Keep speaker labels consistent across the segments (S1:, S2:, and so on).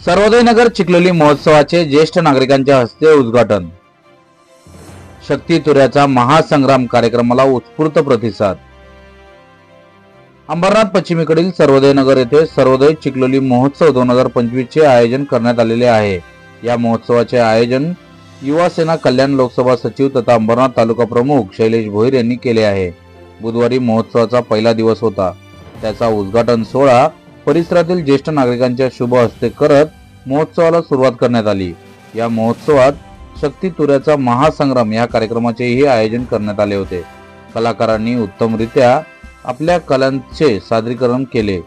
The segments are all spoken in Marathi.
S1: सर्वोदयनगर चिखलोली महोत्सवाचे ज्येष्ठ नागरिकांच्या हस्ते उद्घाटन। शक्ती तुऱ्याचा महासंग्राम कार्यक्रमाला उत्स्फूर्त प्रतिसाद। अंबरनाथ पश्चिमेकडील सर्वोदयनगर येथे सर्वोदय चिखलोली महोत्सव 2025 चे आयोजन करण्यात आलेले आहे। या महोत्सवाचे आयोजन युवा सेना कल्याण लोकसभा सचिव तथा अंबरनाथ तालुका प्रमुख शैलेश भोईर यांनी केले आहे। बुधवारी महोत्सवाचा पहिला दिवस होता। त्याचा उद्घाटन सोहळा परिसरातील ज्येष्ठ नागरिकांच्या शुभ हस्ते करत महोत्सवाला सुरुवात करण्यात आली। या महोत्सवात शक्ती तुऱ्याचा महासंग्राम या कार्यक्रमाचेही आयोजन करण्यात आले होते। कलाकारांनी उत्तमरित्या आपल्या कलांचे सादरीकरण केले।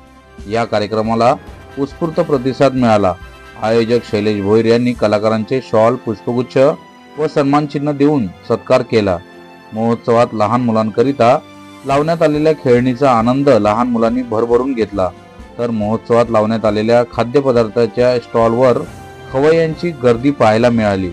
S1: या कार्यक्रमाला उत्स्फूर्त प्रतिसाद मिळाला। आयोजक शैलेश भोईर यांनी कलाकारांचे शॉल, पुष्पगुच्छ व सन्मान चिन्ह देऊन सत्कार केला। महोत्सवात लहान मुलांकरिता लावण्यात आलेल्या खेळणीचा आनंद लहान मुलांनी भरभरून घेतला। तर महोत्सवात लावण्यात आलेल्या खाद्यपदार्थाच्या स्टॉलवर खवय्यांची गर्दी पाहायला मिळाली।